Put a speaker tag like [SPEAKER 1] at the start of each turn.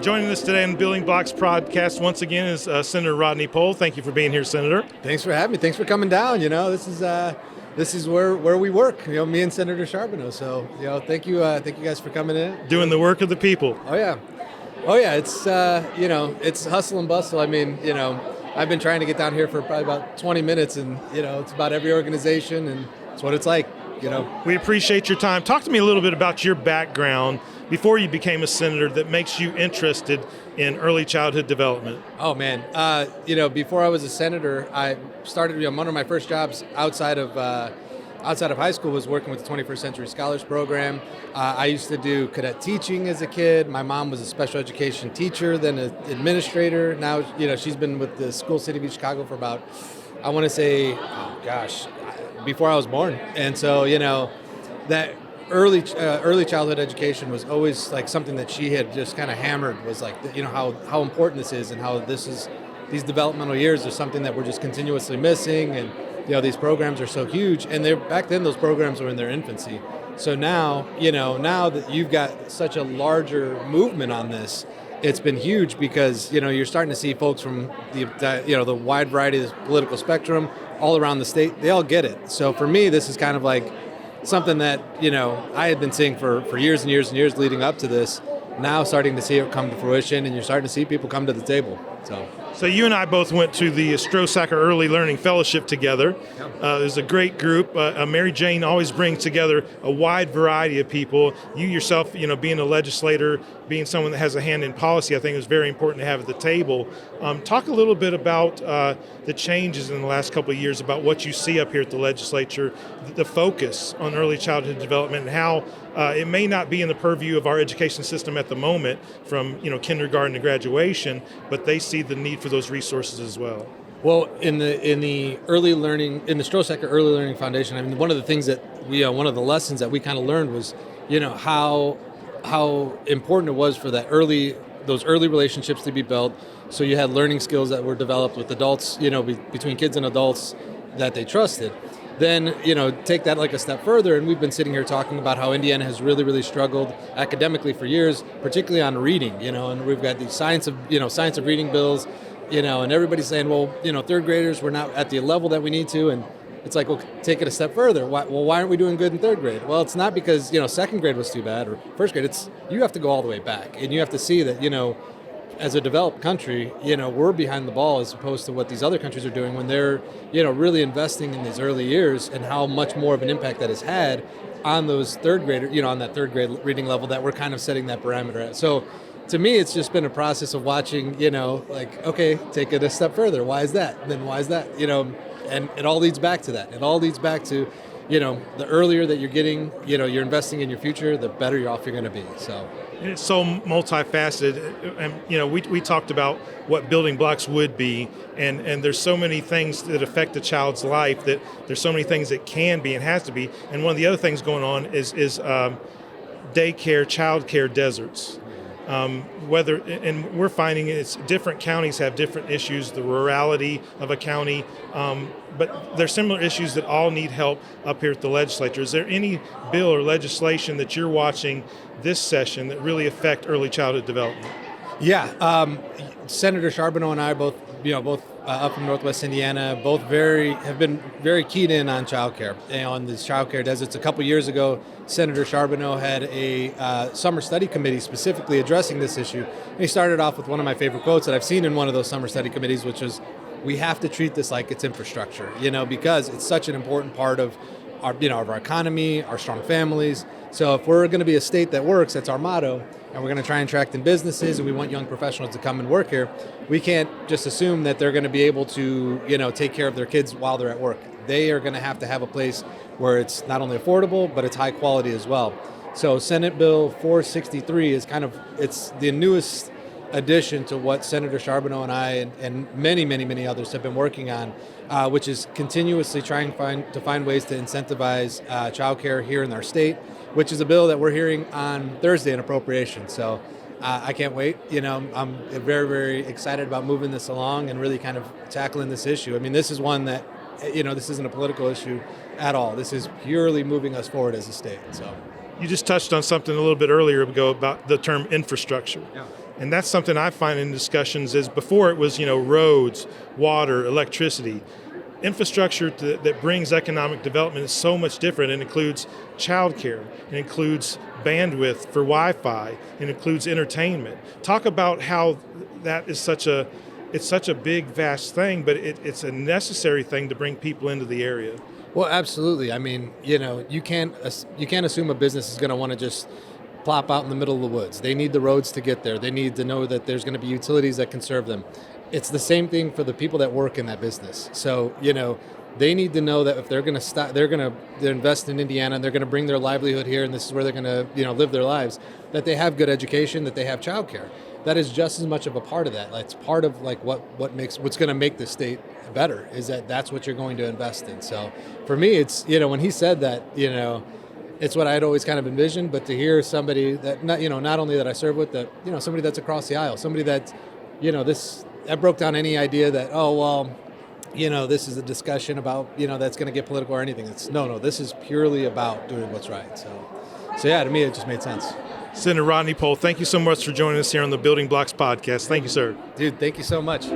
[SPEAKER 1] Joining us today on Building Blocks podcast once again is Senator Rodney Pol. Thank you for being here, Senator.
[SPEAKER 2] Thanks for having me. Thanks for coming down. This is where we work. Me and Senator Charbonneau. So thank you guys for coming in.
[SPEAKER 1] Doing the work of the people.
[SPEAKER 2] Oh yeah. It's it's hustle and bustle. I've been trying to get down here for probably about 20 minutes, and it's about every organization, and it's what it's like.
[SPEAKER 1] We appreciate your time. Talk to me a little bit about your background before you became a senator that makes you interested in early childhood development.
[SPEAKER 2] Oh man, before I was a senator, I started. One of my first jobs outside of high school was working with the 21st Century Scholars Program. I used to do cadet teaching as a kid. My mom was a special education teacher, then an administrator. Now, she's been with the School City of Chicago for about, I want to say, before I was born. And so, that early childhood education was always like something that she had just kind of hammered, was like, how important this is, and how these developmental years are something that we're just continuously missing. And these programs are so huge, and back then those programs were in their infancy. So now, now that you've got such a larger movement on this, it's been huge because, you're starting to see folks from the wide variety of the political spectrum all around the state. They all get it. So for me, this is kind of like something that, I had been seeing for years and years and years leading up to this. Now starting to see it come to fruition, and you're starting to see people come to the table. So
[SPEAKER 1] you and I both went to the Strosacker Early Learning Fellowship together. There's a great group. Mary Jane always brings together a wide variety of people. You yourself, being a legislator, being someone that has a hand in policy, I think it was very important to have at the table. Talk a little bit about the changes in the last couple of years, about what you see up here at the legislature, the focus on early childhood development, and how it may not be in the purview of our education system at the moment from kindergarten to graduation, but they see the need for those resources as well.
[SPEAKER 2] Well, in the early learning, in the Strosacker Early Learning Foundation, one of the things that one of the lessons that we kind of learned was, how important it was for those early relationships to be built. So you had learning skills that were developed with adults, between kids and adults that they trusted. Then, take that like a step further, and we've been sitting here talking about how Indiana has really, really struggled academically for years, particularly on reading, and we've got these science of reading bills, and everybody's saying, well, third graders, we're not at the level that we need to, and it's like, well, take it a step further. Why aren't we doing good in third grade? Well, it's not because, second grade was too bad, or first grade. You have to go all the way back, and you have to see that, as a developed country, we're behind the ball as opposed to what these other countries are doing when they're, really investing in these early years, and how much more of an impact that has had on those third graders, on that third grade reading level that we're kind of setting that parameter at. So to me, it's just been a process of watching, okay, take it a step further. Why is that? Then why is that? And it all leads back to that. It all leads back to, the earlier that you're getting, you're investing in your future, the better off you're going to be. So
[SPEAKER 1] it's so multifaceted, and we talked about what building blocks would be, and there's so many things that affect a child's life, that there's so many things that can be and has to be. And one of the other things going on is daycare, childcare deserts. And we're finding it's different counties have different issues, the rurality of a county, but there's similar issues that all need help up here at the legislature. Is there any bill or legislation that you're watching this session that really affect early childhood development?
[SPEAKER 2] Yeah, Senator Charbonneau and I both up from Northwest Indiana, have been very keyed in on childcare, on these childcare deserts. A couple years ago, Senator Charbonneau had a summer study committee specifically addressing this issue. And he started off with one of my favorite quotes that I've seen in one of those summer study committees, which was, "We have to treat this like it's infrastructure," because it's such an important part of our, of our economy, our strong families. So if we're going to be a state that works, that's our motto, and we're going to try and attract in businesses, and we want young professionals to come and work here, we can't just assume that they're going to be able to, take care of their kids while they're at work. They are going to have a place where it's not only affordable, but it's high quality as well. So Senate Bill 463 is it's the newest addition to what Senator Charbonneau and I and many, many, many others have been working on, which is continuously trying to find ways to incentivize childcare here in our state, which is a bill that we're hearing on Thursday in appropriations. So I can't wait. I'm very, very excited about moving this along and really kind of tackling this issue. This is one that, this isn't a political issue at all. This is purely moving us forward as a state. So
[SPEAKER 1] you just touched on something a little bit earlier ago about the term infrastructure.
[SPEAKER 2] Yeah.
[SPEAKER 1] And that's something I find in discussions is before it was, roads, water, electricity. Infrastructure that brings economic development is so much different. It includes childcare, it includes bandwidth for Wi-Fi, it includes entertainment. Talk about how that is such a big, vast thing, but it's a necessary thing to bring people into the area.
[SPEAKER 2] Well, absolutely. I mean, you can't assume a business is going to want to just plop out in the middle of the woods. They need the roads to get there. They need to know that there's going to be utilities that can serve them. It's the same thing for the people that work in that business. So, they need to know that if they're going to stop, they're invest in Indiana and they're going to bring their livelihood here, and this is where they're going to, live their lives, that they have good education, that they have childcare. That is just as much of a part of that. That's part of like what's going to make the state better, is that's what you're going to invest in. So for me, it's, when he said that, it's what I had always kind of envisioned, but to hear somebody that, not only that I serve with, that, somebody that's across the aisle, somebody that, that broke down any idea that, this is a discussion about, that's going to get political or anything. It's no, this is purely about doing what's right. So yeah, to me, it just made sense.
[SPEAKER 1] Senator Rodney Pol, thank you so much for joining us here on the Building Blocks podcast. Thank you, sir.
[SPEAKER 2] Dude, thank you so much.